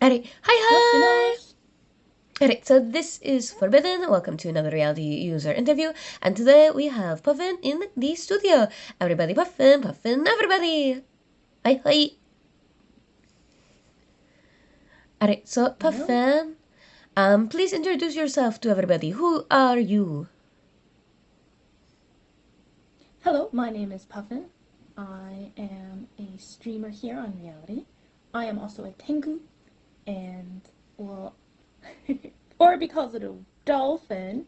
Alright, hi Moshi hi! mosh. Alright, so this is Forbidden. Welcome to another reality user interview. And today we have Puffin in the studio. Everybody Puffin, Puffin, everybody! Hi hi! Alright, so Hello. Puffin, please introduce yourself to everybody. Who are you? Hello, my name is Puffin. I am a streamer here on Reality. I am also a Tengu, and, well, or because of a dolphin,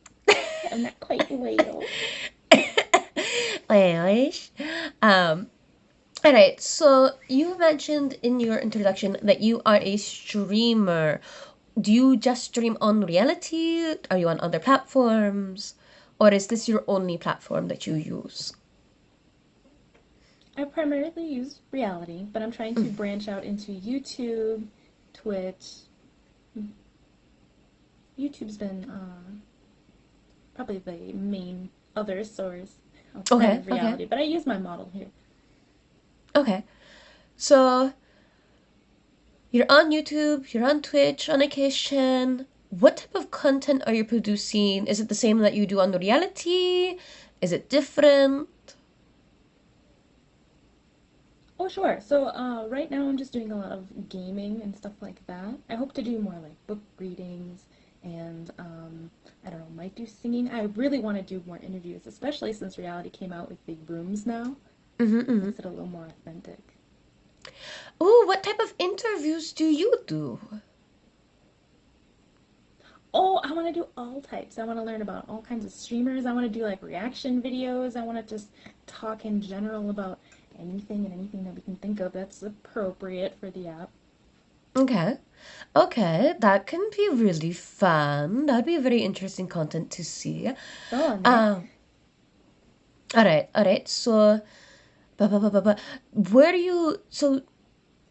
I'm not quite whale. Ayos. Um, Alright, so you mentioned in your introduction that you are a streamer. Do you just stream on reality? Are you on other platforms? Or is this your only platform that you use? I primarily use Reality, but I'm trying to branch out into YouTube, Twitch. YouTube's been probably the main other source outside Okay, of okay, Reality, but I use my model here. okay. So you're on YouTube, you're on Twitch on occasion. What type of content are you producing? Is it the same that you do on the reality? Is it different? Oh, sure. So, right now I'm just doing a lot of gaming and stuff like that. I hope to do more like book readings and, I don't know, might do singing. I really want to do more interviews, especially since reality came out with big rooms now. Mm-hmm, mm-hmm. Makes it a little more authentic. Oh, what type of interviews do you do? Oh, I want to do all types. I want to learn about all kinds of streamers. I want to do like reaction videos. I want to just talk in general about anything and anything that we can think of that's appropriate for the app. Okay. Okay, that can be really fun. That'd be very interesting content to see. Go on there. Um, all right. So, where you so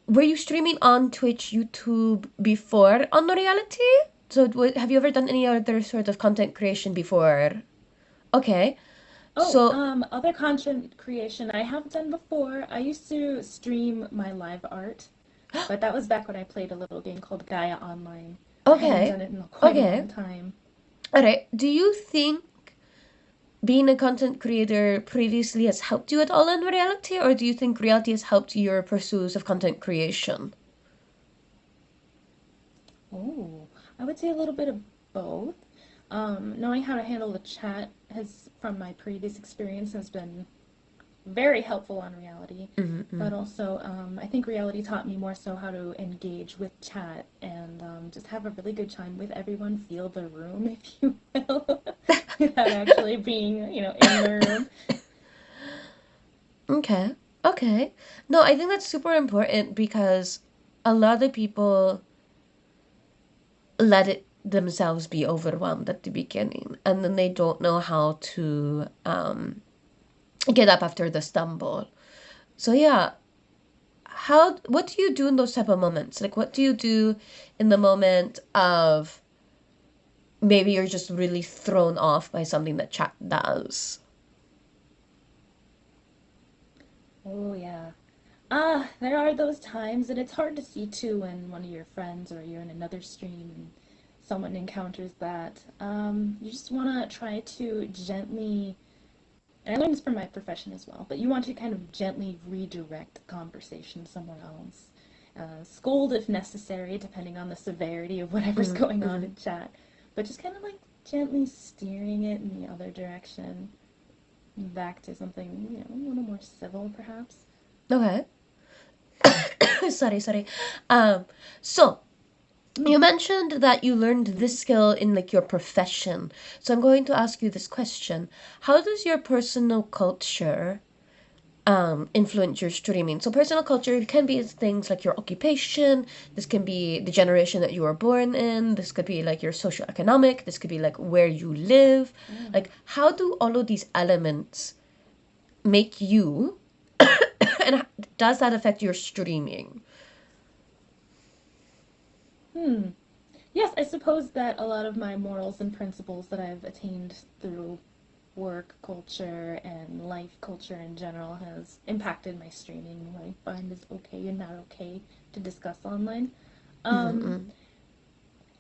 were you streaming on Twitch, YouTube before on the reality? So, have you ever done any other sort of content creation before? Okay. Oh, So, other content creation I have done before. I used to stream my live art, but that was back when I played a little game called Gaia Online. I haven't okay. done it in quite a Okay. long time. All right. Do you think being a content creator previously has helped you at all in reality, or do you think reality has helped your pursuits of content creation? Oh, I would say a little bit of both. Knowing how to handle the chat has, from my previous experience, has been very helpful on reality. Mm-hmm. But also, I think reality taught me more so how to engage with chat and just have a really good time with everyone, feel the room, if you will, without actually being, in the room. Okay. Okay. No, I think that's super important because a lot of people let it themselves be overwhelmed at the beginning and then they don't know how to get up after the stumble. So yeah, how what do you do in those type of moments? Like what do you do in the moment of maybe you're just really thrown off by something that chat does? Oh, yeah. There are those times, and it's hard to see too when one of your friends or you're in another stream and someone encounters that. You just want to try to gently, and I learned this from my profession as well, but you want to kind of gently redirect the conversation somewhere else. Scold if necessary, depending on the severity of whatever's Mm-hmm, going on mm-hmm. in chat, but just kind of like gently steering it in the other direction, back to something, a little more civil, perhaps. Okay. Sorry. Um, so you mentioned that you learned this skill in like your profession. So I'm going to ask you this question. How does your personal culture influence your streaming? So personal culture can be things like your occupation, this can be the generation that you were born in, this could be like your socioeconomic, this could be like where you live. Mm. Like how do all of these elements make you and does that affect your streaming? Hmm. Yes, I suppose that a lot of my morals and principles that I've attained through work culture and life culture in general has impacted my streaming, what I find is okay and not okay to discuss online. Um, Mm-mm.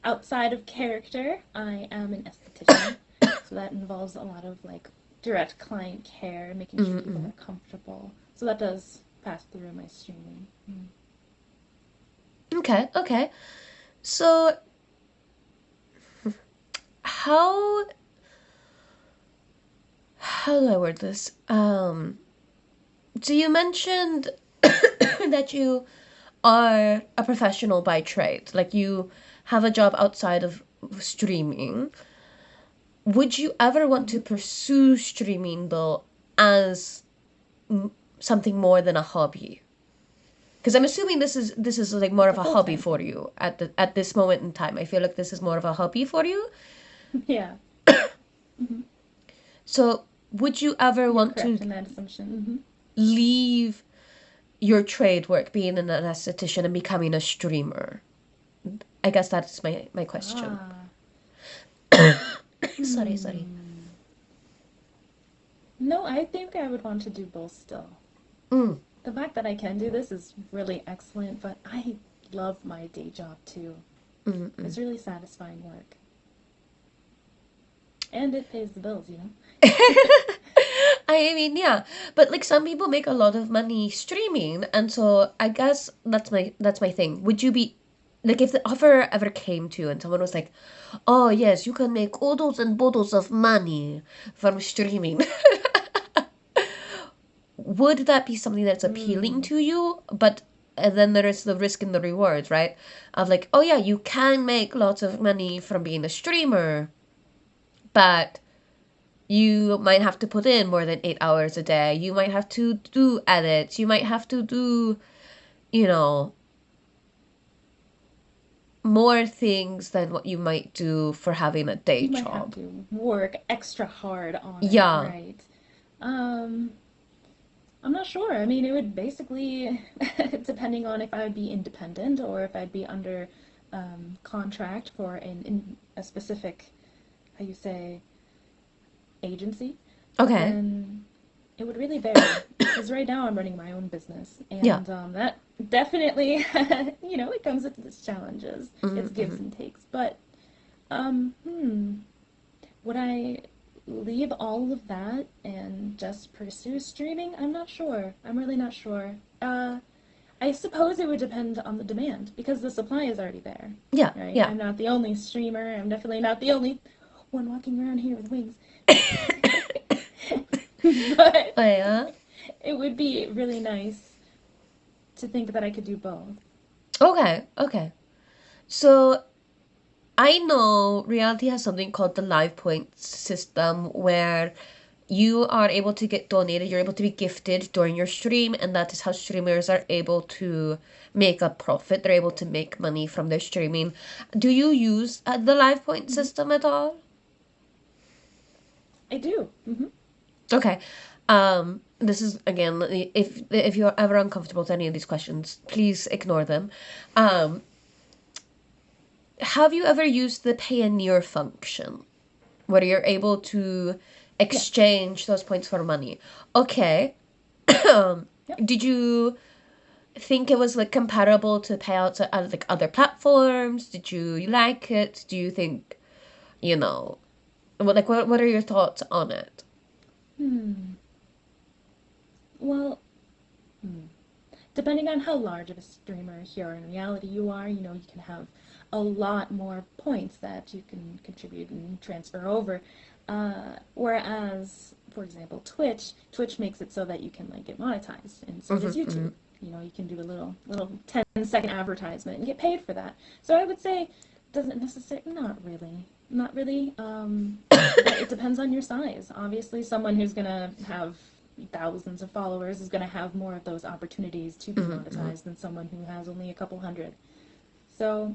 outside of character, I am an esthetician, so that involves a lot of like direct client care, making sure people Mm-mm. are comfortable. So that does pass through my streaming. Okay, okay. So how how do I word this? So you mentioned that you are a professional by trade, like you have a job outside of streaming. Would you ever want to Mm-hmm. pursue streaming though as something more than a hobby? Because I'm assuming this is like more Like of a a full hobby time for thing. you at this moment in time. I feel like this is more of a hobby for you. Yeah. Mm-hmm. So would you ever You're want correct to in that assumption. leave your trade work, being an esthetician, and becoming a streamer? I guess that's my question. Ah. Sorry. Hmm. No, I think I would want to do both still. Mm, The fact that I can do this is really excellent, but I love my day job too. mm, mm. It's really satisfying work. And it pays the bills, you know? I mean, yeah, but like some people make a lot of money streaming, and so I guess that's my thing. Would you be like if the offer ever came to you and someone was like, "Oh yes, you can make oodles and boodles of money from streaming," would that be something that's appealing Hmm. to you? But and then there is the risk and the reward, right? Of like, oh yeah, you can make lots of money from being a streamer, but you might have to put in more than 8 hours a day. You might have to do edits. You might have to do, you know, more things than what you might do for having a day You might have job. to work extra hard on it, Yeah. right? Um, I'm not sure. I mean, it would basically, depending on if I would be independent or if I'd be under contract for a specific, how you say, agency, Okay. then it would really vary. Because right now I'm running my own business, Yeah. and that definitely, it comes with its challenges, its Mm-hmm. gives and takes. But, um, hmm, would I leave all of that and just pursue streaming? I'm not sure. I'm really not sure. I suppose it would depend on the demand because the supply is already there, Yeah. right? Yeah. I'm not the only streamer. I'm definitely not the only one walking around here with wings. But Oh, yeah. it would be really nice to think that I could do both. Okay. Okay. So I know reality has something called the live points system where you are able to get donated, you're able to be gifted during your stream, and that is how streamers are able to make a profit. They're able to make money from their streaming. Do you use the live point Hmm. system at all? I do. Okay. This is again, if you're ever uncomfortable with any of these questions, please ignore them. Um, have you ever used the Payoneer function where you're able to Yes. exchange those points for money? Okay. Yep. Did you think it was like comparable to payouts at like other platforms? Did you like it? Do you think, you know, what are your thoughts on it? Hmm. Well, hmm. Depending on how large of a streamer here in reality you are, you can have a lot more points that you can contribute and transfer over. Whereas, for example, Twitch makes it so that you can like get monetized, and so Mm-hmm, does mm-hmm. YouTube. You can do a little 10-second advertisement and get paid for that. So I would say, doesn't necessarily, not really. But it depends on your size. Obviously, someone who's gonna have thousands of followers is going to have more of those opportunities to be Mm-hmm. monetized than someone who has only a couple hundred. So,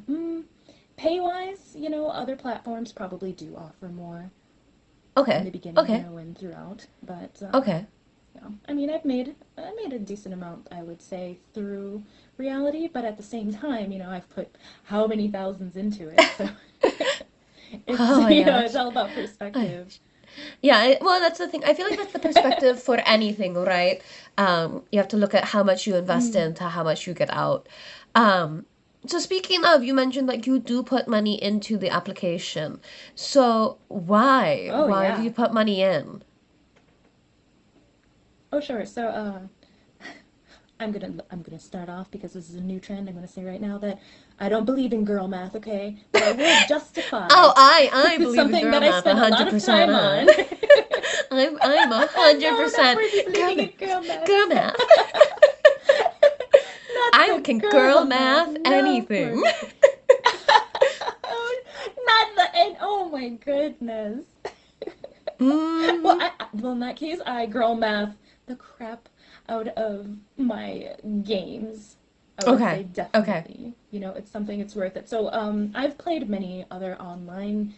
pay wise, other platforms probably do offer more in Okay, the beginning, okay, and throughout. But okay. yeah, I mean, I made a decent amount, I would say, through reality. But at the same time, I've put how many thousands into it, so it's Oh my it's gosh. all about Ay. perspective. Yeah, well, that's the thing. I feel like that's the perspective for anything, right? You have to look at how much you invest Mm, into how much you get out. Um, So speaking of, you mentioned like you do put money into the application. So why? Oh Why do yeah. you put money in? Oh sure. So I'm gonna start off because this is a new trend. I'm gonna say right now that I don't believe in girl math, okay? But I will justify Oh, I believe in something girl that I math a spend a lot hundred of percent. time on. I'm a hundred No, not percent for you believing girl in girl math. girl math. Not I the can girl girl math. math No, anything. for not the and oh my goodness. Well, Hmm. well, in that case, I girl math the crap out of my games. I would say Okay. Okay. definitely. It's something it's worth it. So, I've played many other online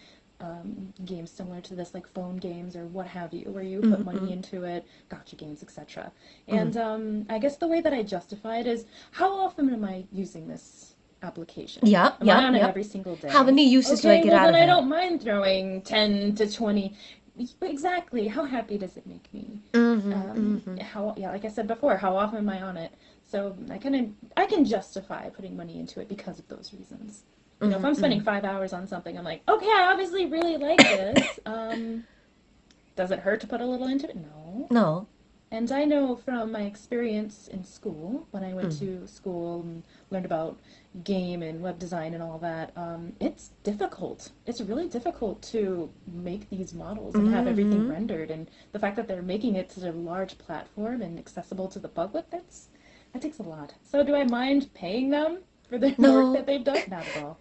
games similar to this, like phone games or what have you, where you put money Mm-mm. into it, gotcha games, etc. Mm. And I guess the way that I justify it is, how often am I using this application? Yep. Am I Yep. on it Yep. every single How day? many uses do I Okay, get well out then of I it? don't mind throwing 10 to 20. Exactly. How happy does it make me? Mm-hmm. Mm-hmm. How yeah, like I said before, how often am I on it? So I can justify putting money into it because of those reasons. If I'm spending Mm-hmm. 5 hours on something, I'm like, okay, I obviously really like this. Does it hurt to put a little into it? No. No. And I know from my experience in school, when I went Mm. to school and learned about game and web design and all that, it's difficult. It's really difficult to make these models and have everything Mm-hmm. rendered. And the fact that they're making it to a large platform and accessible to the public, that takes a lot. So do I mind paying them for the work No. that they've done? Not at all.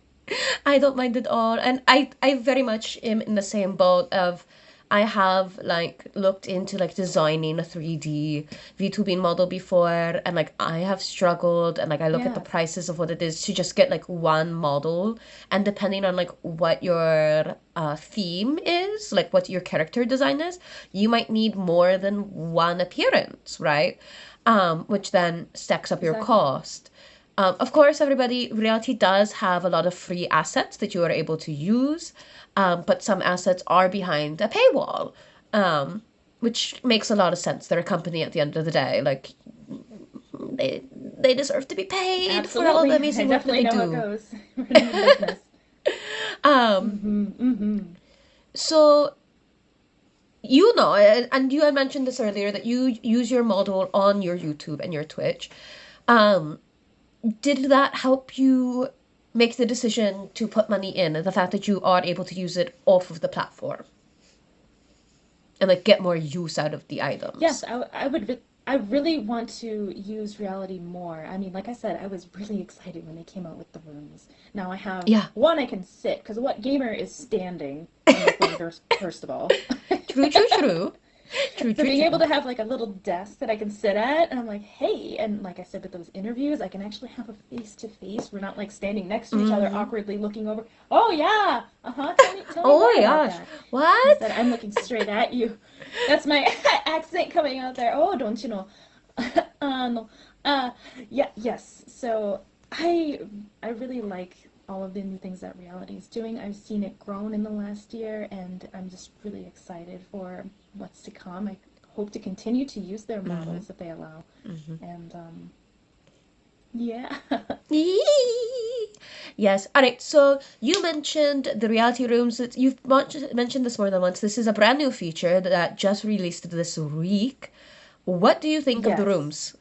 I don't mind at all. And I very much am in the same boat of I have like looked into like designing a 3D V2B model before and like I have struggled and like I look at the Yes. prices of what it is to just get like one model and depending on like what your theme is, like what your character design is, you might need more than one appearance, right? Which then stacks up your Exactly. cost. Of course, everybody, Reality does have a lot of free assets that you are able to use, but some assets are behind a paywall, which makes a lot of sense. They're a company at the end of the day. Like, they deserve to be paid for all the Absolutely. I amazing work that definitely they know how it do. goes running a business. Um, Mm-hmm. Mm-hmm. so, and you had mentioned this earlier, that you use your model on your YouTube and your Twitch. Um, did that help you make the decision to put money in and the fact that you are able to use it off of the platform and like get more use out of the Yes, items? I would. I really want to use reality more. I mean, like I said, I was really excited when they came out with the rooms. Now I have Yeah. one I can sit, because what gamer is standing in the thing first of all? True, true, true. True, So true, being able true. to have like a little desk that I can sit at, and I'm like, hey, and like I said with those interviews, I can actually have a face to face. We're not like standing next to each other Mm-hmm. awkwardly looking over. Oh yeah, uh-huh. Tell me Oh more my about gosh. that. Instead, What? I'm looking straight at you. That's my accent coming out there. Oh, don't you know? No. Uh, yeah, yes. So I I really like all of the new things that reality is doing. I've seen it grown in the last year, and I'm just really excited for what's to come. I hope to continue to use their Mm-hmm. models if they allow. Mm-hmm. And yeah. Yes. All right. So you mentioned the reality rooms. You've mentioned this more than once. This is a brand new feature that just released this week. What do you think of the Yes. rooms?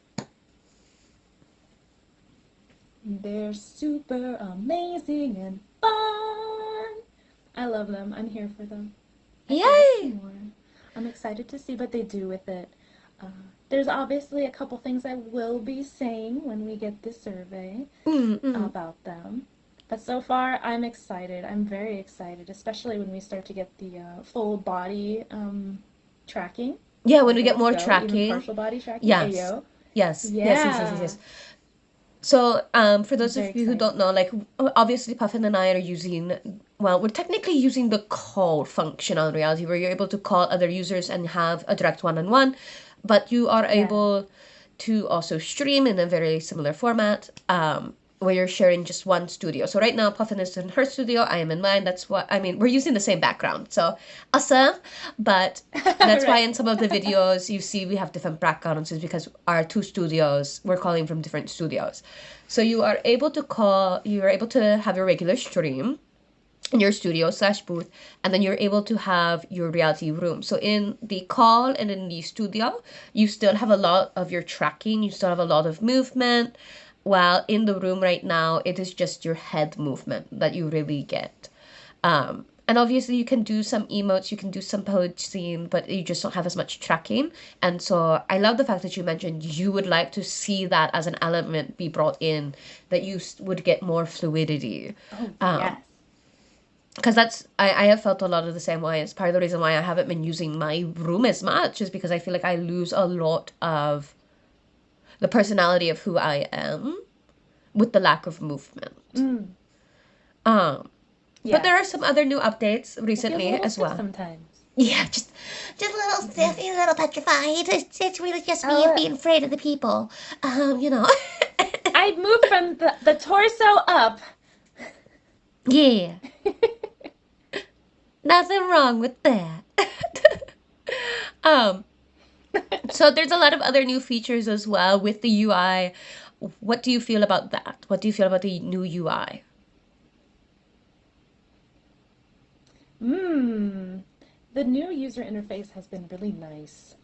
They're super amazing and fun. I love them. I'm here for them. I can't wait for Yay! more. I'm excited to see what they do with it. Uh, there's obviously a couple things I will be saying when we get the survey Mm-mm. about them. But so far, I'm excited. I'm very excited, especially when we start to get the full body tracking. Yeah, when we Like, get let's more go. Even tracking. partial body tracking. Yes. Ayo. Yes. Yes, yes, yes, yes, Yeah. yes. So, for I'm those very of you who excited. don't know, like, obviously Puffin and I are we're technically using the call function on Reality, where you're able to call other users and have a direct one-on-one, but you are Yeah. able to also stream in a very similar format. where you're sharing just one studio. So right now, Puffin is in her studio, I am in mine. That's what I mean. We're using the same background, so awesome. But that's why Right. in some of the videos you see we have different backgrounds, is because our two studios, we're calling from different studios. So you are able to have your regular stream in your studio slash booth, and then you're able to have your reality room. So in the call and in the studio, you still have a lot of your tracking, you still have a lot of movement, while in the room right now it is just your head movement that you really get. And obviously you can do some emotes, you can do some posing, but you just don't have as much tracking. And so I love the fact that you mentioned you would like to see that as an element be brought in, that you would get more fluidity. Oh, Um, yes. because I have felt a lot of the same way. It's part of the reason why I haven't been using my room as much, is because I feel like I lose a lot of the personality of who I am with the lack of movement. Mm, Um, but there yes. are some other new updates It feels a recently little as stiff well. sometimes. Yeah, just a little stiff, a little petrified. It's really just me Oh, being afraid of the people. You know. I moved from the torso up. Yeah, nothing wrong with that. um, So there's a lot of other new features as well with the UI. What do you feel about that? What do you feel about the new UI? Mmm. The new user interface has been really nice.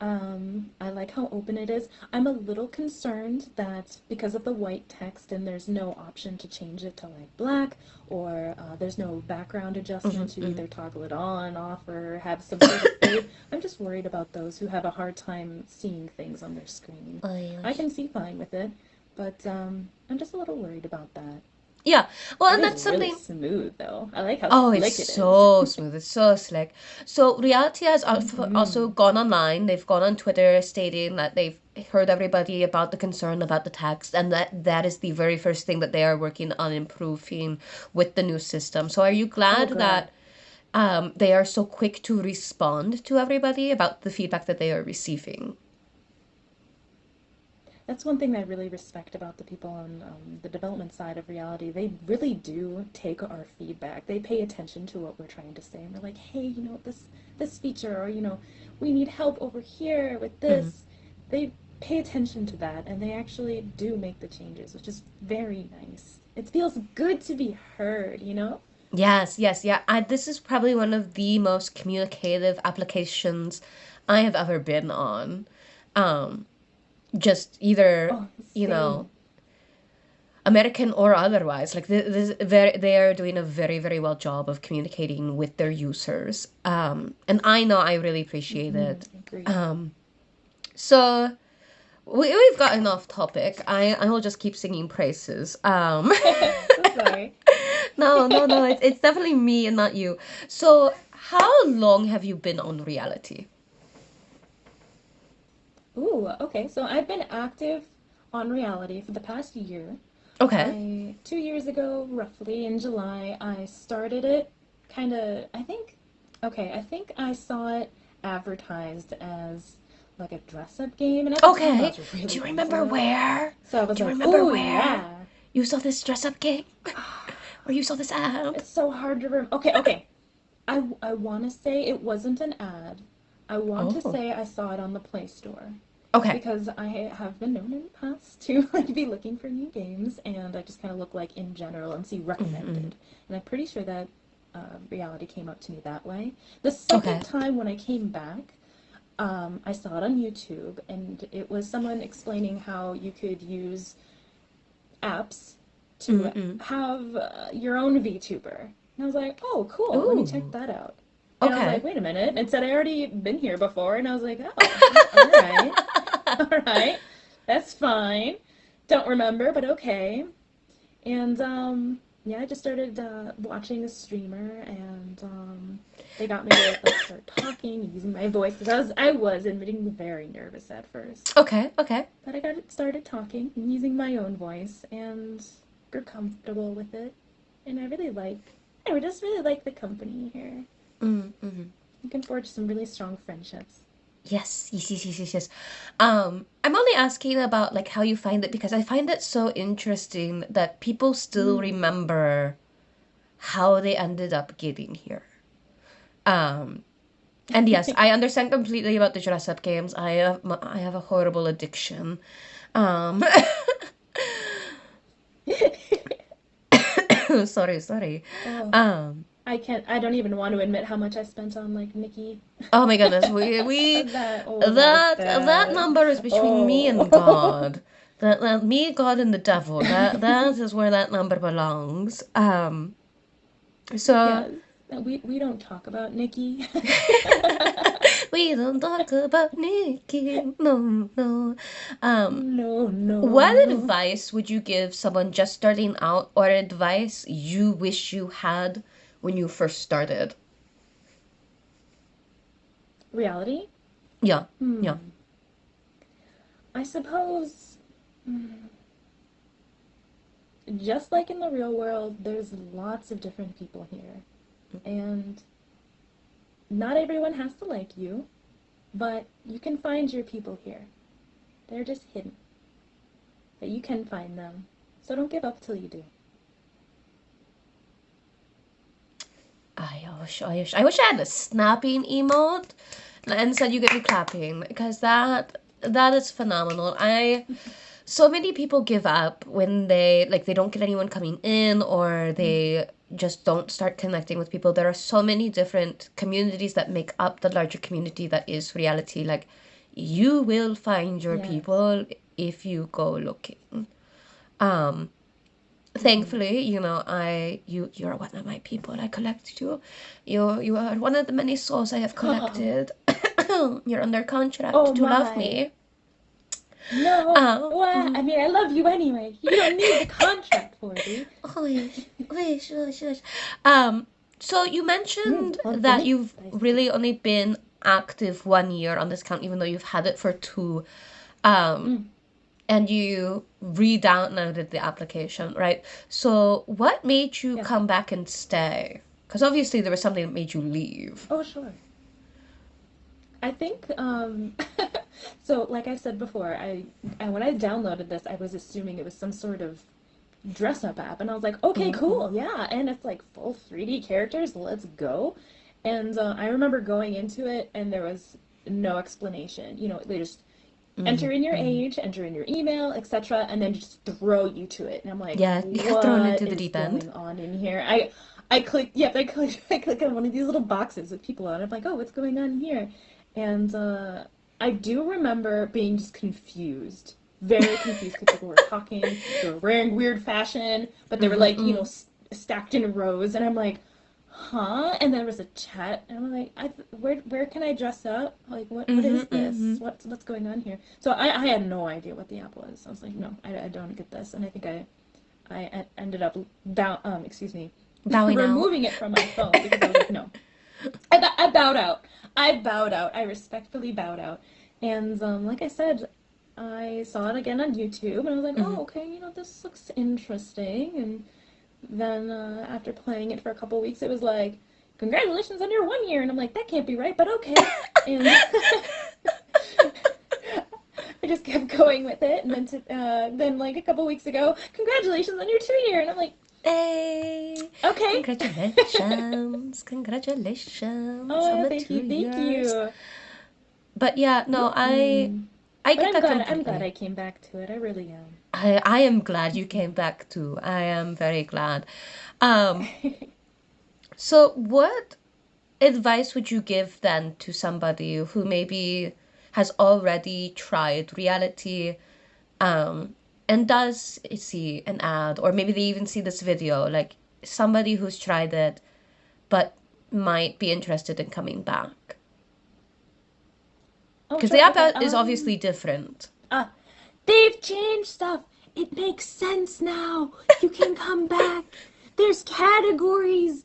I like how open it is. I'm a little concerned that because of the white text and there's no option to change it to like black, or there's no background adjustment to either toggle it on, off, or have some sort of fade. I'm just worried about those who have a hard time seeing things on their screen. Oh, I can see fine with it, but I'm just a little worried about that. yeah, well, It and is that's really something. smooth though. I like how Oh, it's slick it is. so smooth. It's so slick. So Reality has also Mm-hmm. gone online. They've gone on Twitter stating that they've heard everybody about the concern about the text, and that is the very first thing that they are working on improving with the new system. So are you Oh, glad good. that they are so quick to respond to everybody about the feedback that they are receiving? That's one thing I really respect about the people on the development side of reality. They really do take our feedback. They pay attention to what we're trying to say, and they're like, "Hey, this feature, or we need help over here with Mhm. this." They pay attention to that, and they actually do make the changes, which is very nice. It feels good to be heard. Yes, yes, yeah. This is probably one of the most communicative applications I have ever been on. Um, just either, Oh, you know, same. American or otherwise. Like they are doing a very, very well job of communicating with their users. And I know I really appreciate Mm-hmm. it. Agree. Um, so we've gotten off topic. I will just keep singing praises. So sorry. No, no, no. It's definitely me and not you. So, how long have you been on reality? Ooh, okay. So I've been active on reality for the past year. Okay. I 2 years ago, roughly in July, I started it. Kind of, I think. Okay, I think I saw it advertised as like a dress-up game, and at the time I Okay. was Do really you into remember it. where? So I was Do you like, remember "Oh where yeah." you saw this dress up game? Or you saw this ad? It's so hard to remember. Okay, okay. I want to say it wasn't an ad. I want to Oh. say I saw it on the Play Store. Okay. Because I have been known in the past to like be looking for new games, and I just kind of look like in general and see Mm-hmm. recommended. And I'm pretty sure that reality came up to me that way. The second Okay. time when I came back, I saw it on YouTube, and it was someone explaining how you could use apps to Mm-mm. have your own VTuber. And I was like, oh, cool, let me check Ooh. that out. And I was like, Okay. wait a minute. It said I already been here before, and I was like, oh, all right. All right, that's fine. Don't remember, but okay. And yeah, I just started watching a streamer, and they got me to like start talking, using my voice because I was admitting very nervous at first, Okay. Okay. but I got it started talking and using my own voice, and grew comfortable with it. And I just really like the company here. Mm-hmm. Looking forward to some really strong friendships. Yes, yes, yes, yes, yes, yes. I'm only asking about like how you find it because I find it so interesting that people still Mm. remember how they ended up getting here. Um, and yes, I understand completely about the dress up games. I have a horrible addiction. Um, sorry, sorry. Oh, Um, I don't even want to admit how much I spent on like Nikki. oh my goodness, we That was that bad. number is between me and Oh. God. That me, God, and the devil. That is where that number belongs. So Yes. We don't talk about Nikki. we don't talk about Nikki. No, no. Um, No, no, what no. advice would you give someone just starting out, or advice you wish you had when you first started? Reality? Yeah, yeah. Hmm. I suppose, mm, just like in the real world, there's lots of different people here. And not everyone has to like you, but you can find your people here. They're just hidden. But you can find them. So don't give up till you do. I wish I had a snapping emote, and instead you get me clapping because that is phenomenal. I so many people give up when they don't get anyone coming in or Mm. they just don't start connecting with people. There are so many different communities that make up the larger community that is reality. Like you will find your Yes. people if you go looking. Um, Mm-hmm. Thankfully, you're one of my people. I collect you. You are one of the many souls I have Oh, collected. You're under contract oh to love my. me. No. Uh, What? I mm, mean, I love you anyway. You don't need the contract, Forty. wish, wish, wish. Um, so you mentioned One for that me. you've Spicy. really only been active 1 year on this account, even though you've had it for two. Um, Mm. and you re-downloaded the application, right? So what made you Yes. come back and stay? Because obviously there was something that made you leave. Oh, sure. I think so like I said before, I when I downloaded this, I was assuming it was some sort of dress up app and I was like, "Okay, Mm-hmm. cool. Yeah." And it's like full 3D characters. Let's go. And I remember going into it and there was no explanation. You know, they just enter in your Mm-hmm. age, enter in your email, etc., and then just throw you to it. And I'm like, Yeah, you got thrown what into the is deep end. going on in here? I click, yep, I click on one of these little boxes with people on it. I'm like, oh, what's going on here? And I do remember being just confused, very confused because people were talking, they were wearing weird fashion, but they were like, you know, Mm-hmm. stacked in rows, and I'm like, huh? And then there was a chat, and I'm like, where can I dress up? Like, what Mm-hmm. is this? Mm-hmm. What's going on here? So I had no idea what the app was. I was like, no, I don't get this, and I think I ended up excuse me, Bowing out. removing it from my phone because I was like, no, I bowed out. I bowed out. I respectfully bowed out. And like I said, I saw it again on YouTube, and I was like, Mm-hmm. oh, okay, you know, this looks interesting. And then after playing it for a couple weeks, it was like, congratulations on your 1 year. And I'm like, that can't be right, but okay. And I just kept going with it. And then like a couple weeks ago, congratulations on your 2 year. And I'm like, Hey, okay. congratulations, congratulations on Oh, the thank two you, thank years. you. But yeah, no, Mm. I But get that I'm glad completely. I came back to it. I really am. I am glad you came back too. I am very glad. Um, so what advice would you give then to somebody who maybe has already tried reality, um, and does see an ad, or maybe they even see this video, like somebody who's tried it but might be interested in coming back? Oh, Because the sure. app Okay. is obviously different. Uh, they've changed stuff. It makes sense now. You can come back. There's categories.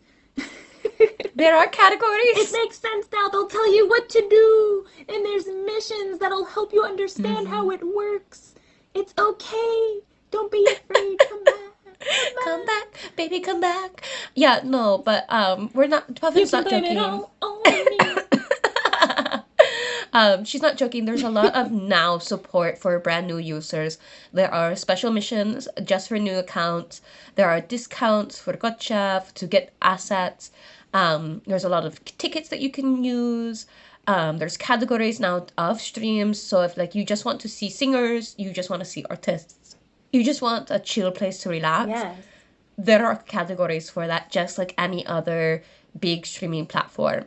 There are It categories. makes sense now. They'll tell you what to do. And there's missions that'll help you understand how Hmm. it works. It's okay. Don't be afraid. Come back. Come Come back. back, baby, come back. Yeah, no, but we're not. You Puffin's can not blame it joking. all on me. She's not joking. There's a lot of now support for brand new users. There are special missions just for new accounts. There are discounts for gotcha to get assets. There's a lot of tickets that you can use. There's categories now of streams. So if like you just want to see singers, you just want to see artists, you just want a chill place to relax, Yes. there are categories for that, just like any other big streaming platform.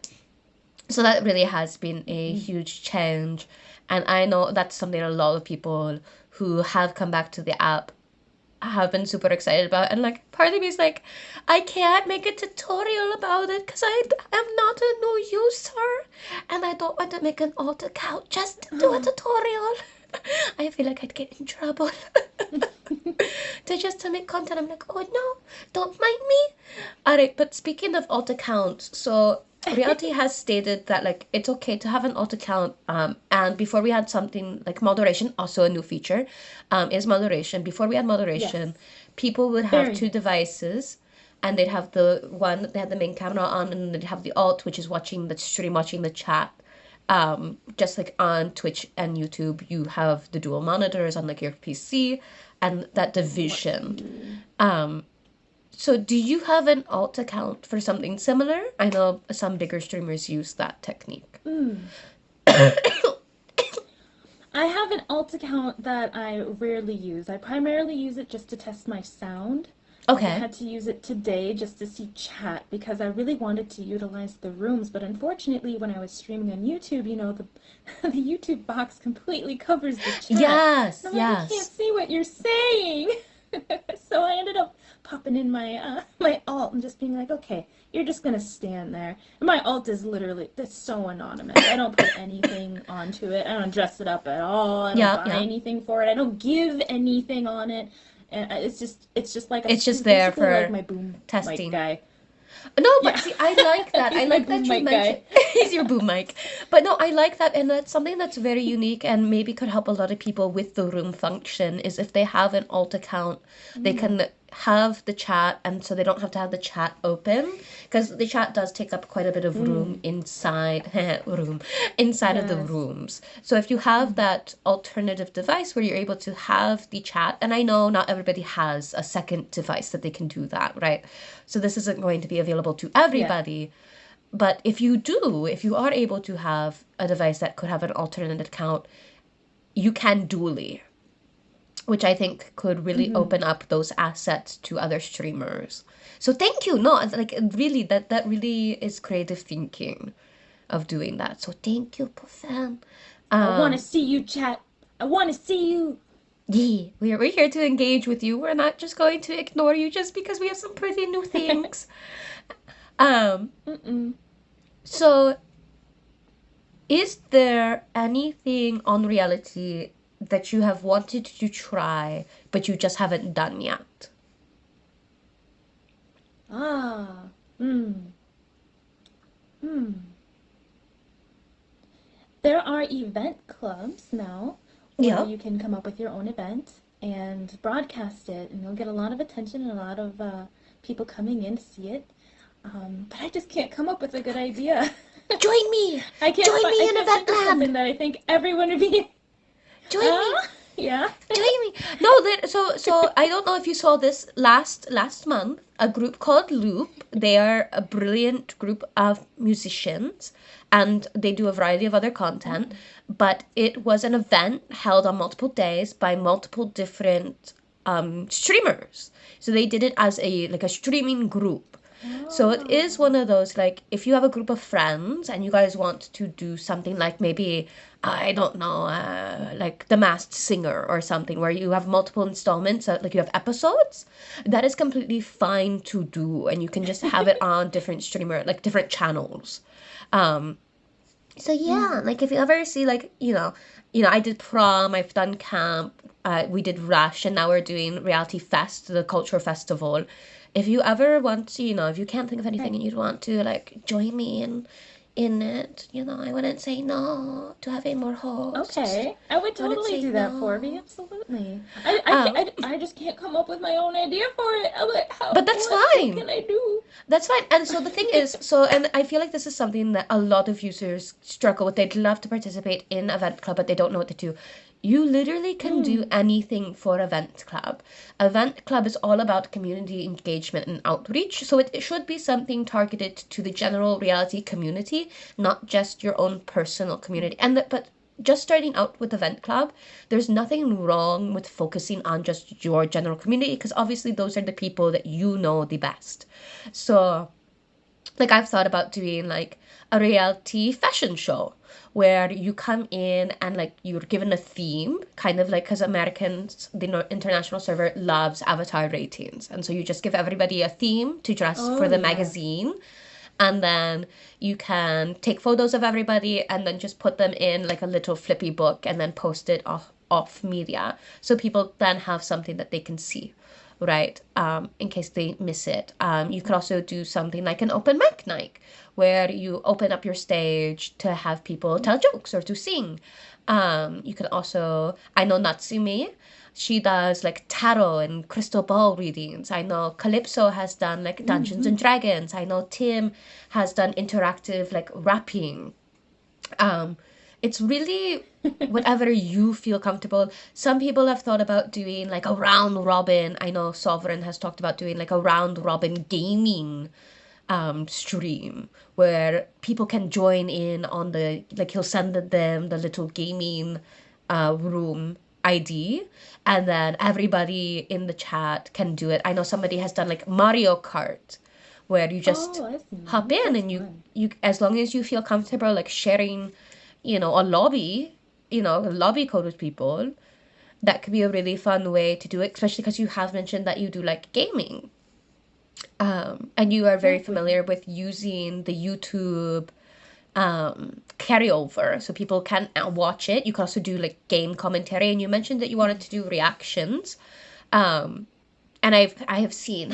So that really has been a huge change. And I know that's something a lot of people who have come back to the app have been super excited about. And like, part of me is like, I can't make a tutorial about it because I am not a new user. And I don't want to make an alt account just to do a tutorial. I feel like I'd get in trouble. To make content, I'm like, oh no, don't mind me. All right, but speaking of alt accounts, so Reality has stated that like it's okay to have an alt account. And before we had something like moderation, also a new feature, is moderation. Before we had moderation, Yes. people would have Very two nice. devices, and they'd have the one they had the main camera on, and they'd have the alt, which is watching the stream, watching the chat. Just like on Twitch and YouTube, you have the dual monitors on like your PC, and that division. So do you have an alt account for something similar? I know some bigger streamers use that technique. I have an alt account that I rarely use. I primarily use it just to test my sound. Like, I Okay. had to use it today just to see chat because I really wanted to utilize the rooms, but unfortunately, when I was streaming on YouTube, the the YouTube box completely covers the chat. Yes, And I'm like, I can't yes. see what you're saying. So I ended up popping in my my alt and just being like, okay, you're just gonna stand there. And my alt is literally it's so anonymous. I don't put anything onto it. I don't dress it up at all. I don't Yeah, buy yeah. anything for it. I don't give anything on it. And it's just like It's just there basically like for my boom testing. mic guy. No, but Yeah. see, I like that. I He's my like that boom you mic mentioned guy. he's your boom mic. But no, I like that, and that's something that's very unique and maybe could help a lot of people with the room function is if they have an alt account, they can have the chat, and so they don't have to have the chat open because the chat does take up quite a bit of room inside inside of the Yes. rooms. So if you have that alternative device where you're able to have the chat, and I know not everybody has a second device that they can do that, right? So this isn't going to be available to Yeah. everybody. But if you are able to have a device that could have an alternate account, you can dually, which I think could really open up those assets to other streamers. So thank you. No, it's like really that really is creative thinking of doing that. So thank you, Pufan. I want to see you chat. I want to see you. Yeah, we're here to engage with you. We're not just going to ignore you just because we have some pretty new things. Um, Mm-mm. so is there anything on Reality that you have wanted to try but you just haven't done yet? Ah. Hmm. Hmm. There are event clubs now where Yeah. you can come up with your own event and broadcast it, and you'll get a lot of attention and a lot of people coming in to see it. But I just can't come up with a good idea. Join me. I can't. Join me I in can't Event think of something Lab. that I think everyone would be. Join me. Yeah. Join me. No, so I don't know if you saw this last month. A group called Loop. They are a brilliant group of musicians, and they do a variety of other content. But it was an event held on multiple days by multiple different streamers. So they did it as a streaming group. So it is one of those, like, if you have a group of friends and you guys want to do something like maybe, I don't know, like The Masked Singer or something, where you have multiple installments, like you have episodes, that is completely fine to do. And you can just have it on different different channels. So yeah, like if you ever see I did prom, I've done camp, we did Rush, and now we're doing Reality Fest, the culture festival. If you ever want to, if you can't think of anything and you'd want to like join me and in it. I wouldn't say no to having more hosts. Okay, I would I wouldn't totally say do that for me. no. Absolutely. Um, I just can't come up with my own idea for it. I'm like, but that's what fine. can I do? That's fine. And so the thing is, and I feel like this is something that a lot of users struggle with. They'd love to participate in Event Club, but they don't know what to do. You literally can do Mm. anything for Event Club. Event Club is all about community engagement and outreach, so it should be something targeted to the general reality community, not just your own personal community. But just starting out with Event Club, there's nothing wrong with focusing on just your general community because obviously those are the people that you know the best. So, like, I've thought about doing like a reality fashion show where you come in and like you're given a theme, kind of like because Americans, the international server loves avatar ratings. And so you just give everybody a theme to dress Oh for the yeah. magazine, and then you can take photos of everybody and then just put them in like a little flippy book and then post it off media so people then have something that they can see, right? In case they miss it. You could also do something like an open mic night where you open up your stage to have people tell jokes or to sing. You can also, I know Natsume, she does like tarot and crystal ball readings. I know Calypso has done like Dungeons Mm-hmm. and Dragons. I know Tim has done interactive like rapping. Um, it's really whatever you feel comfortable. Some people have thought about doing like a round robin. I know Sovereign has talked about doing like a round robin gaming stream where people can join in on like he'll send them the little gaming room ID, and then everybody in the chat can do it. I know somebody has done like Mario Kart where you just Oh, I see. hop in That's and you fun. you as long as you feel comfortable like sharing, a lobby, a lobby code with people, that could be a really fun way to do it, especially because you have mentioned that you do like gaming. And you are very Exactly. familiar with using the YouTube carryover so people can watch it. You can also do like game commentary, and you mentioned that you wanted to do reactions. Um, and I have seen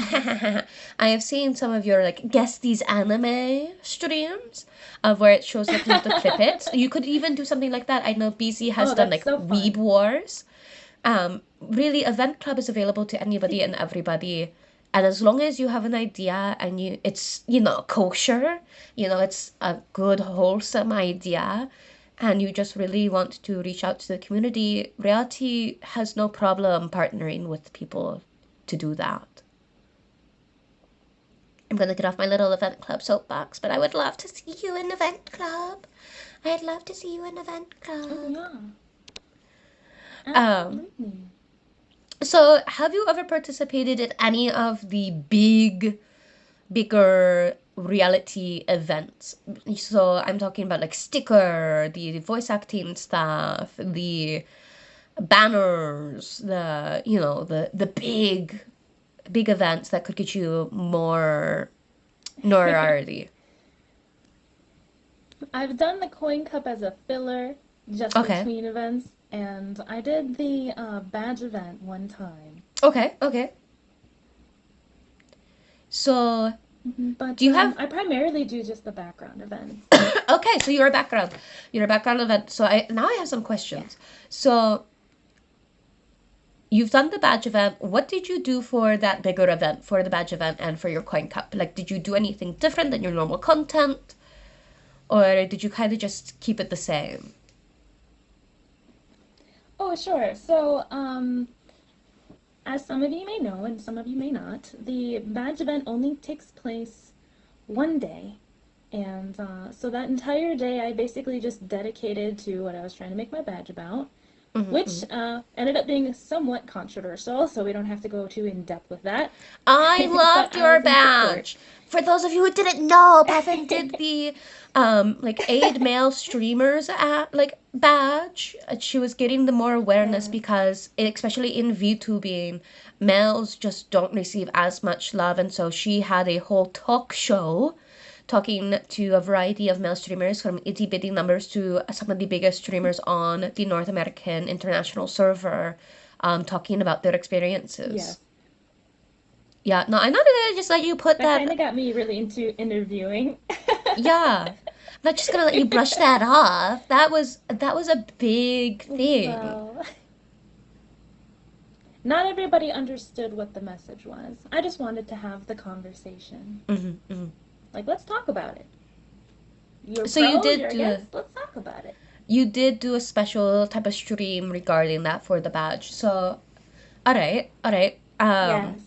I have seen some of your like guess these anime streams of where it shows like little clippets. You could even do something like that. I know BZ has Oh, done that's like so Weeb fun. Wars. Really, Event Club is available to anybody and everybody. And as long as you have an idea and it's, kosher, it's a good, wholesome idea, and you just really want to reach out to the community, Reality has no problem partnering with people to do that. I'm going to get off my little Event Club soapbox, but I would love to see you in Event Club. I'd love to see you in Event Oh Club. yeah. Um, Absolutely. so have you ever participated in any of the bigger reality events? So I'm talking about like Sticker, the voice acting stuff, the banners, the big events that could get you more notoriety. I've done the coin cup as a filler just Okay. between events, and I did the badge event one time. Okay. Okay. So But do you have I primarily do just the background events. okay, so you're a background event. So I have some Yeah. questions. So you've done the badge event. What did you do for that bigger event, for the badge event and for your coin cup? Like, did you do anything different than your normal content? Or did you kind of just keep it the same? Oh, sure. So, as some of you may know, and some of you may not, the badge event only takes place one day. And so that entire day, I basically just dedicated to what I was trying to make my badge about, which Mm-hmm. ended up being somewhat controversial, so we don't have to go too in depth with that. I But loved I your was in support. badge. For those of you who didn't know, Puffin did the like aid male streamers at like badge. She was getting the more awareness Yes. because especially in VTubing, males just don't receive as much love, and so she had a whole talk show talking to a variety of male streamers from itty bitty numbers to some of the biggest streamers on the North American international server, talking about their experiences. Yes. Yeah, no, I'm not gonna just let you put That kind of that. got me really into interviewing. Yeah, not just gonna let you brush that off. That was a big thing. Well, not everybody understood what the message was. I just wanted to have the conversation. Hmm. Like, let's talk about it. You're So you pro, did you're do against, let's talk about it. you did do a special type of stream regarding that for the badge. So, all right, all right. Yes.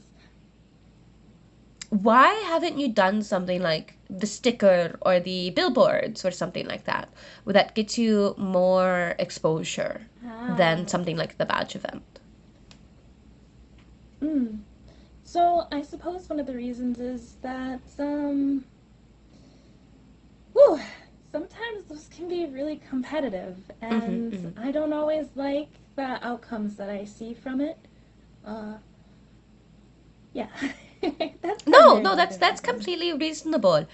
Why haven't you done something like the sticker or the billboards or something like that, that gets you more exposure than Ah. something like the badge event? Mm. So I suppose one of the reasons is that whew, sometimes those can be really competitive, Hmm. and I don't always like the outcomes that I see from it. Uh, yeah, that's No, no, primarily that's the that's reason. completely reasonable.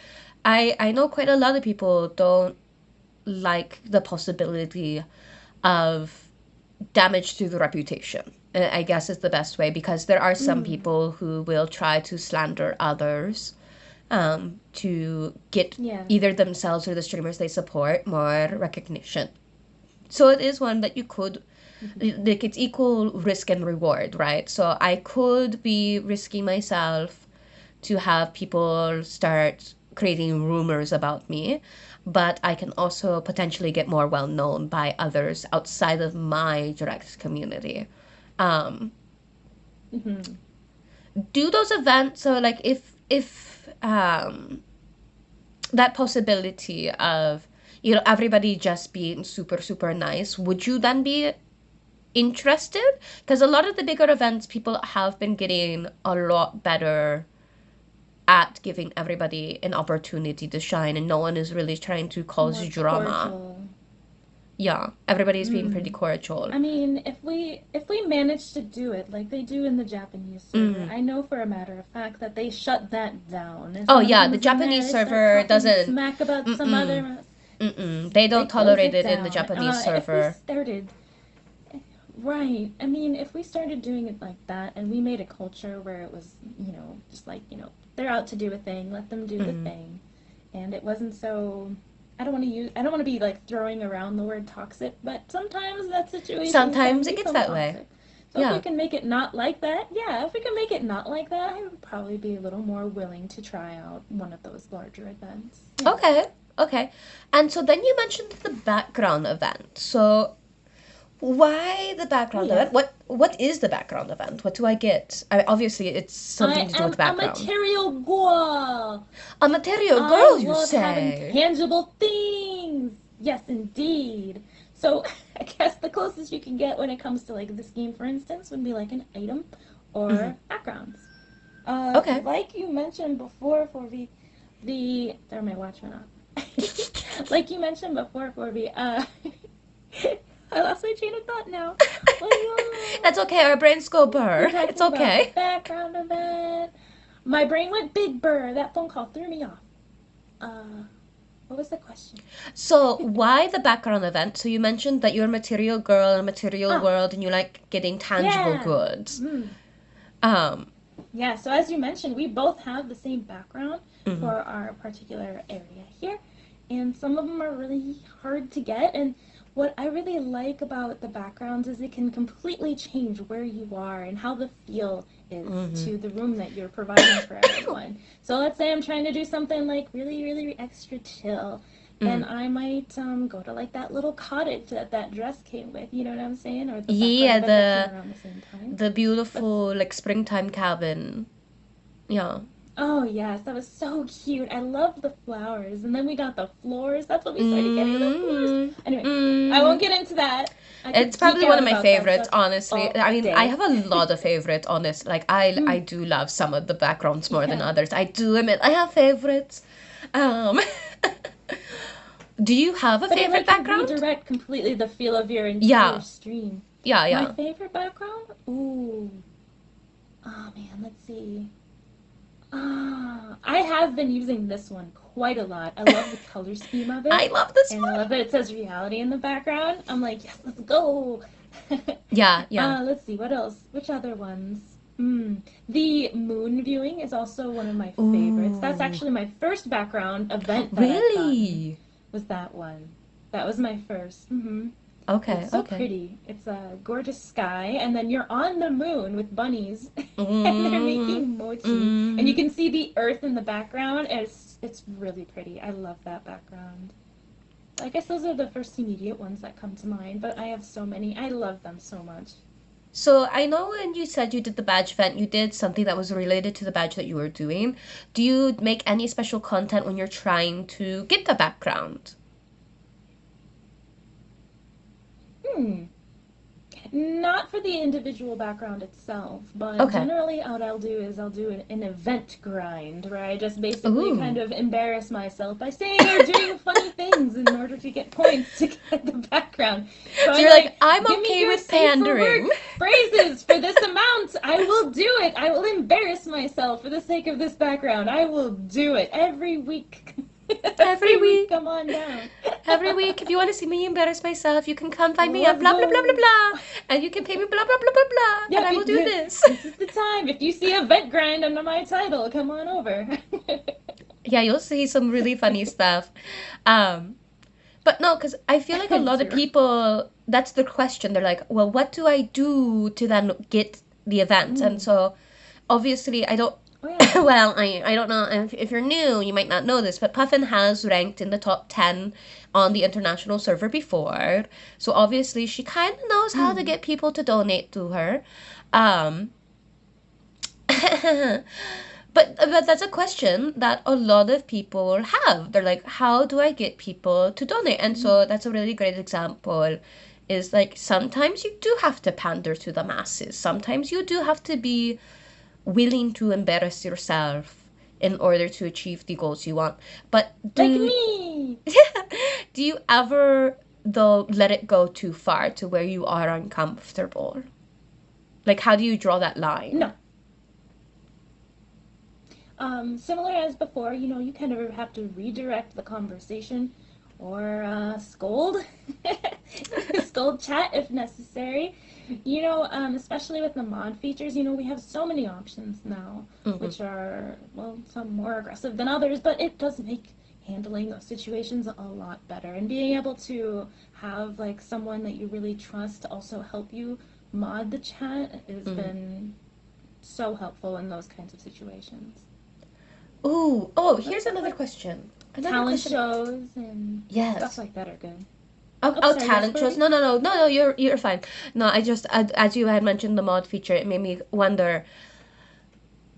I know quite a lot of people don't like the possibility of damage to the reputation. I guess is the best way, because there are some Mm, people who will try to slander others, to get yes. either themselves or the streamers they support more recognition. So it is one that you could, Mhm. like, it's equal risk and reward, right? So I could be risking myself to have people start creating rumors about me, but I can also potentially get more well known by others outside of my direct community. Um, Mhm. do those events, so like, if that possibility of, everybody just being super super nice, would you then be interested? Because a lot of the bigger events, people have been getting a lot better at giving everybody an opportunity to shine, and no one is really trying to cause More drama. cordial. Yeah, everybody's being pretty Mm. cordial. I mean, if we manage to do it like they do in the Japanese server, Mm. I know for a matter of fact that they shut that down. As Oh soon as yeah, the someone's in there, Japanese they start server talking doesn't. smack about some Mm-mm. other. Mm-mm. They They don't close tolerate it it in the down. Japanese If we server. started, right? I mean, if we started doing it like that, and we made a culture where it was, just like, they're out to do a thing, let them do the Mm. thing, and it wasn't so. I don't want to be like throwing around the word toxic, but sometimes that situation can Sometimes it gets become that way. toxic. So if we Yeah. can make it not like that, yeah, if we can make it not like that, I would probably be a little more willing to try out one of those larger events. Yeah. Okay. Okay. And so then you mentioned the background event. So why the Oh background yes. event? What is the background event? What do I get? Obviously, it's something I to do with am a background. material girl. A material I girl, you love having say? tangible things. Yes, indeed. So I guess the closest you can get when it comes to like this game, for instance, would be like an item Hmm. or backgrounds. Okay. Like you mentioned before, for the there my watch went off. Like you mentioned before, for I lost my train of thought now. That's okay. Our brains go We were burr. It's talking about the okay. background event. My brain went big burr. That phone call threw me off. Uh, what was the question? So, why the background event? So, you mentioned that you're a material girl in a material Ah, world and you like getting tangible yeah. goods. Mm. Um, Yeah, so as you mentioned, we both have the same background mhm. for our particular area here, and some of them are really hard to get. And what I really like about the backgrounds is it can completely change where you are and how the feel is Mhm. to the room that you're providing for everyone. So let's say I'm trying to do something like really, really extra chill. Then Mm. I might go to like that little cottage that that dress came with, you know what I'm saying? Or the background Yeah, event that came the around the same time. the But beautiful like springtime cabin. Yeah. oh yes, that was so cute. I loved the flowers, and then we got the floors. That's when we started getting the floors. Mm. Anyway, I Mm. won't get into that. I It's could geek probably one out of my about that favorites, stuff honestly. all I mean, I day. have a lot of favorites, honest. Like, I Mm, do love some of the backgrounds more than yeah, others. I do admit I have favorites. Um, do you have a but it favorite like can background? redirect completely the feel of your entire Yeah, stream. yeah, My yeah. favorite background? Ooh, oh man, let's see. Ah, I have been using this one quite a lot. I love the color scheme of I it, love this and I love one. that it says reality in the background. I'm like, yes, let's go. Yeah, yeah. Let's see, what else? Which other ones? The moon viewing is also one of my favorites. That's Ooh, actually my first background event that I've gotten. really? was that one. That was my first. Okay, It's so okay. pretty. It's a gorgeous sky, and then you're on the moon with bunnies, and they're Mm, making mochi, and you mm. can see the earth in the background. And it's really pretty. I love that background. I guess those are the first immediate ones that come to mind, but I have so many. I love them so much. So I know when you said you did the badge event, you did something that was related to the badge that you were doing. Do you make any special content when you're trying to get the background? Hmm. Not for the individual background itself, but Okay. generally what I'll do is I'll do an event grind where I just basically kind Ooh. of embarrass myself by saying or doing funny things in order to get points to get the background. So So I'm you're like, like, I'm give me okay your with safe for pandering. work phrases for this amount. I will do it. I will embarrass myself for the sake of this background. I will do it every week. Every Every week, week. come on down. Every week, if you want to see me embarrass myself, you can come find me at Let's blah blah blah blah go. blah, and you can pay me blah blah blah blah blah, and Yep, I will do this. this is the time. If you see event grind under my title, come on over. Yeah, you'll see some really funny stuff. Um, but no, because I feel like a lot of Zero. people, that's the question. They're like, well, what do I do to then get the event? And Mm. so obviously, I don't. Oh yeah. Well, I don't know if you're new, you might not know this, but Puffin has ranked in the top 10 on the international server before. So obviously, she kind of knows how to Mm. get people to donate to her. Um, but that's a question that a lot of people have. They're like, how do I get people to donate? And Mm. so that's a really great example. Is like sometimes you do have to pander to the masses. Sometimes you do have to be willing to embarrass yourself in order to achieve the goals you want. But Like do me. do you ever though let it go too far to where you are uncomfortable? Like how do you draw that line? No. Similar as before, you kind of have to redirect the conversation or scold, scold chat if necessary. Especially with the mod features, we have so many options now, Mm-hmm. which are, well, some more aggressive than others, but it does make handling those situations a lot better. And being able to have, like, someone that you really trust to also help you mod the chat has Mm-hmm. been so helpful in those kinds of situations. Ooh, oh, But here's stuff another like question. Another talent question. shows and stuff Yes. like that are good. Oh, Oh, oh, sorry, yes, talent shows. Brody? No, no, no, no, no. You're fine. No, I just as you had mentioned the mod feature, it made me wonder.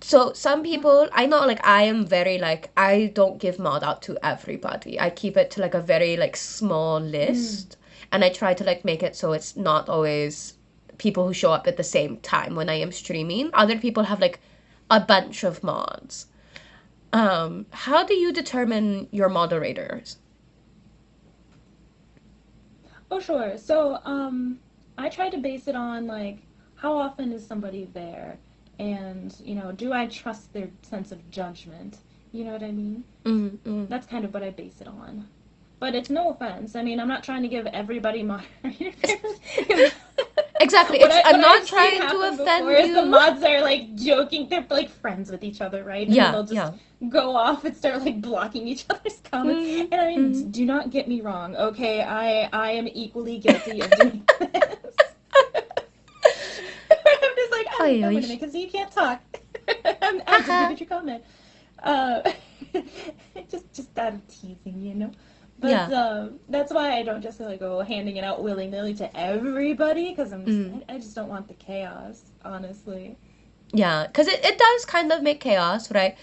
So some Yeah. people, I know, like I am very like I don't give mod out to everybody. I keep it to like a very like small Mm. list, and I try to like make it so it's not always people who show up at the same time when I am streaming. Other people have like a bunch of mods. How do you determine your moderators? Oh, sure. So, I try to base it on like how often is somebody there, and do I trust their sense of judgment? You know what I mean? Mm, mm. That's kind of what I base it on. But it's no offense. I mean, I'm not trying to give everybody moderators. Exactly. what It's I I'm what I've not seen trying to happen before offend is the you. mods are like joking. They're like friends with each other, right? And then Yeah, they'll just yeah. go off and start like blocking each other's comments. Mm, And I mean, mm. do not get me wrong, okay? I am equally guilty of doing this. I'm just like, Oy, I'm oy. gonna make it so you can't talk. I'm just Haha. gonna get your comment. Uh, just out of teasing. But Yeah. that's why I don't just like go handing it out willy nilly to everybody because Mm. I just don't want the chaos, honestly. Yeah, because it does kind of make chaos, right?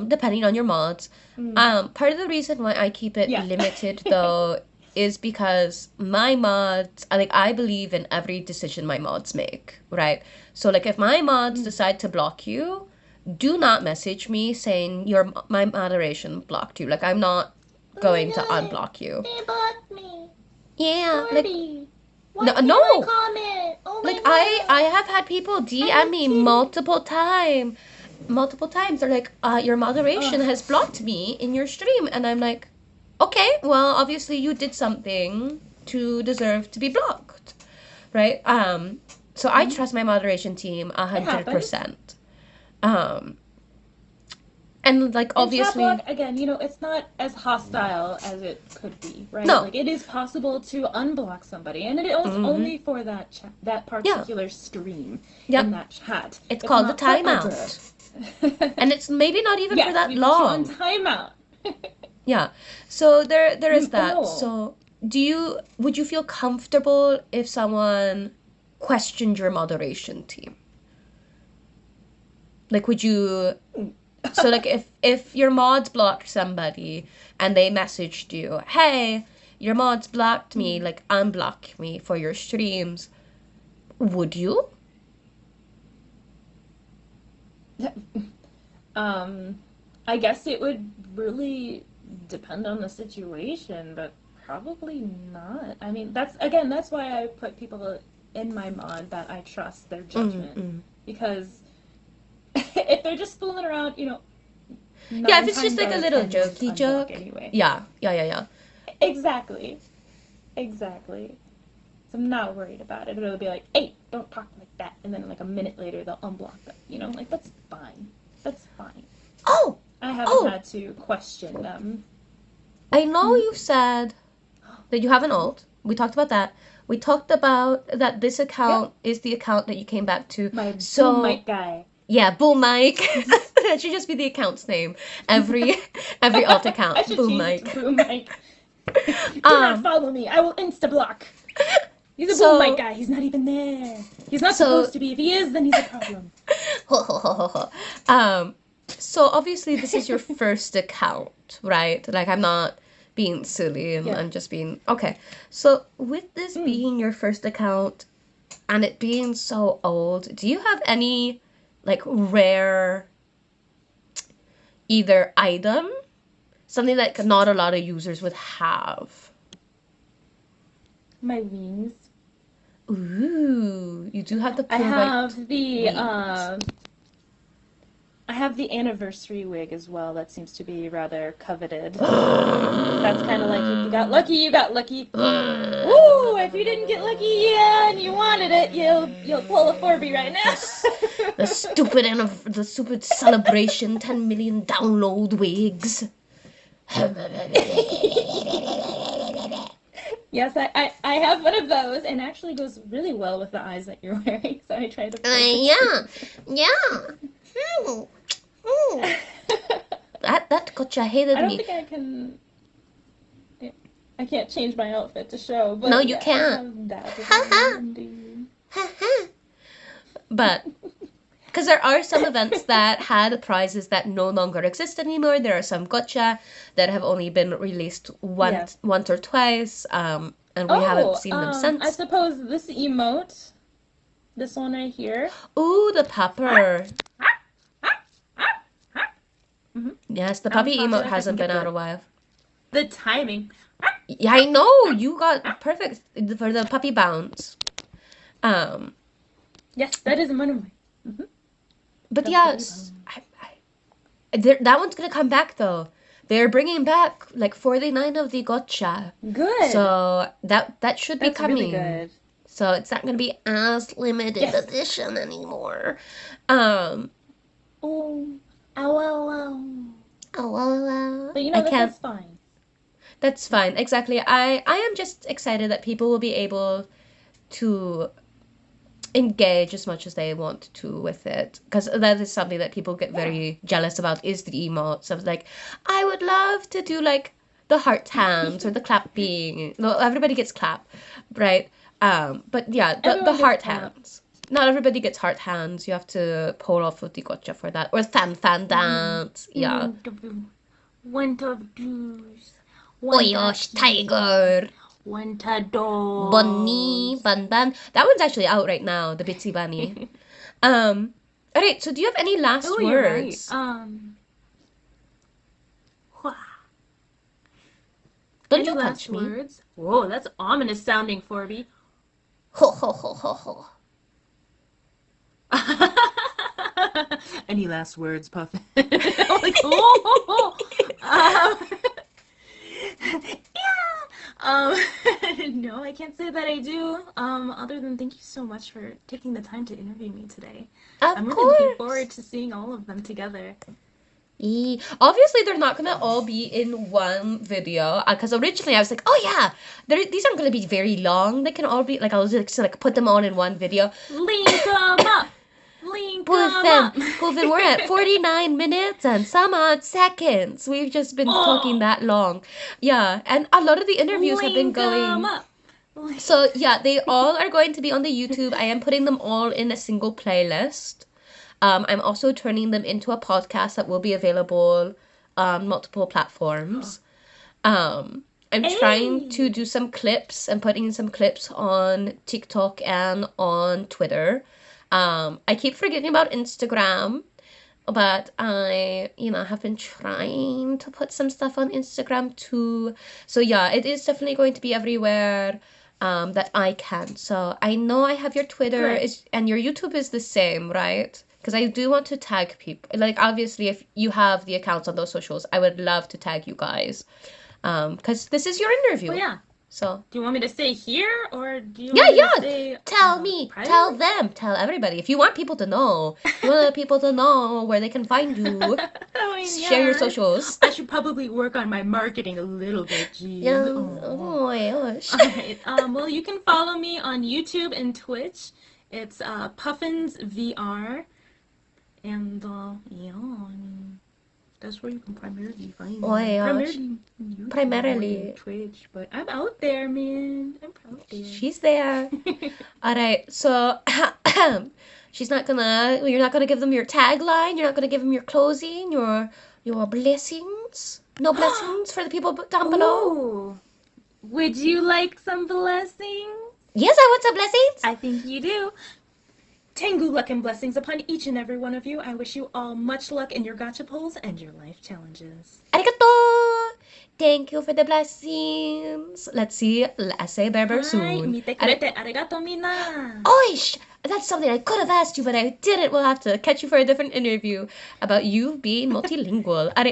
Depending on your mods. Mm. Part of the reason why I keep it Yeah. limited though is because my mods, like I believe in every decision my mods make, right? So like if my mods Mm. decide to block you, do not message me saying my moderation blocked you. Like I'm not Oh my going to god, unblock you. they blocked me. Yeah, like Birdie, why no, can't I no. comment? Oh my Like I god, have had people I'm DM a me kitty. multiple times. They're like, your Ugh. moderation has blocked me in your stream, and I'm like, okay, well, obviously you did something to deserve to be blocked, right? So I Mm. trust my moderation team a It hundred happens. percent. Um, And like In chat block, obviously, again, it's not as hostile as it could be, right? no. Like it is possible to unblock somebody, and it is Mm-hmm. only for that Yeah. particular stream in Yep. that chat. It's It's called the not forever. timeout. And it's maybe not even for Yes, that we put you on long. timeout. Yeah. So there is that. Oh, So would you feel comfortable if someone questioned your moderation team? Like would you so like if your mods blocked somebody and they messaged you, "Hey, your mods blocked me, like unblock me for your streams." Would you? um, I guess it would really depend on the situation, but probably not. I mean, that's why I put people in my mod that I trust their judgment, Mm-mm. because if they're just fooling around, Yeah, if nine it's just times like out a of little 10 you'll just jokey unblock joke. anyway. Yeah, yeah, yeah, yeah. Exactly. Exactly. So I'm not worried about it. It'll be like, hey, don't talk like that. And then like a minute later, they'll unblock them. Like that's fine. That's fine. Oh, I haven't oh, had to question them. I know Hmm? you said that you have an alt. We talked about that. We talked about that this Yep. account is the account that you came back to. My boom So mic guy. yeah, Boom Mike. That should just be the account's name. Every every alt I account, should Boom change it to Mike. boom mic. Do not Um. follow me. I will insta block. He's a boom mic So guy. He's not even there. He's not so supposed to be. If he is, then he's a problem. um. So obviously this is your first account, right? Like I'm not being silly and Yeah. I'm just being okay. So with this Mm. being your first account and it being so old, do you have any like rare either item, something that not a lot of users would have? My wings. Ooh, you do have the I pure white have the wings. I have the anniversary wig as well. That seems to be rather coveted. That's kind of like if you got lucky, you got lucky. Woo! If you didn't get lucky, yeah, and you wanted it, you'll pull a 4B right now. The stupid celebration 10 million download wigs. Yes, I have one of those, and actually goes really well with the eyes that you're wearing. So I try to Yeah, focus. yeah. Hmm. Hmm. That gotcha hated I don't me. think I can. I can't change my outfit to show, No, but you yeah, I can't. have that. Haha. But because there are some events that had prizes that no longer exist anymore. There are some gotcha that have only been released Yeah. once or twice, and we haven't Oh, seen them I since. suppose this emote, this one right here. Ooh, the pupper. Mm-hmm. Yes, the That one's puppy emote popular if I can hasn't been get out a while. the timing. Yeah, I know you got perfect for the puppy bounce. Um, Yes, that is one of my. Mm-hmm. but The yes, that one's gonna come back though. They're bringing back like 49 of the gotcha, Good. so that should be That's really coming. good. So it's not gonna be as limited Yes. edition anymore. Um, Oh, ow, ow, ow. oh well, But I can't. that's fine. That's fine. Exactly. I am just excited that people will be able to engage as much as they want to with it, because that is something that people get very jealous about is the emotes of like I would love to do like the heart hands or the clapping. No, everybody gets clap, right? But yeah, the Everyone gets heart clap. hands, not everybody gets heart hands. You have to pull off with the gotcha for that, or fan dance. Yeah. Winter blues. Oyosh tiger. Winter dog. Bunny, Bun Bun. That one's actually out right now, the Bitsy Bunny. Alright, so do you have any last Oh, you're right. words? Don't Any you last punch me. words? Whoa, that's ominous sounding, Forby. Ho ho ho ho ho. Any last words, Puffin? Like, oh, no, I can't say that I do. Other than thank you so much for taking the time to interview me today. Of I'm really looking course. forward to seeing all of them together. Obviously, they're not gonna all be in one video because originally I was like, oh yeah, these aren't gonna be very long. They can all be like I'll just like put them all in one video. Link 'em up. Link 'em Pulvin, up. Pulvin, we're at 49 minutes and some odd seconds. We've just been talking Oh, that long. Yeah, and a lot of the interviews have been link 'em going. up. So yeah, they all are going to be on the YouTube. I am putting them all in a single playlist. I'm also turning them into a podcast that will be available on multiple platforms. I'm trying to Hey. do some clips and putting some clips on TikTok and on Twitter. I keep forgetting about Instagram, but I have been trying to put some stuff on Instagram too. So yeah, it is definitely going to be everywhere that I can. So I know I have your Twitter Good. is and your YouTube is the same, right? Because I do want to tag people. Like obviously, if you have the accounts on those socials, I would love to tag you guys. Because this is your Oh interview. yeah. So Do you want me to say here or do you yeah, want me to yeah. say Tell me, tell privately? them, tell everybody. If you want people to know, if you want people to know where they can find you, I mean, share your yeah. socials. I should probably work on my marketing a little bit, Yeah. geez. Oh. Oh my gosh. All right. Well, you can follow me on YouTube and Twitch. It's Puffins VR, and yeah, I mean that's where you can primarily find Oh my me. gosh. Primarily YouTube more than Primarily, Twitch, but I'm out there, man. I'm out she's there. there. All right. So you're not gonna give them your tagline. You're not gonna give them your closing, your blessings. No blessings for the people down below. Ooh, would you like some blessings? Yes, I want some blessings. I think you do. Tengu luck and blessings upon each and every one of you. I wish you all much luck in your gotcha pulls and your life challenges. Arigato. Thank you for the blessings. Let's see. Let's say Berber Hi, soon. mite kurete arigato mina. Oish! That's something I could have asked you, but I didn't. We'll have to catch you for a different interview about you being multilingual. Are,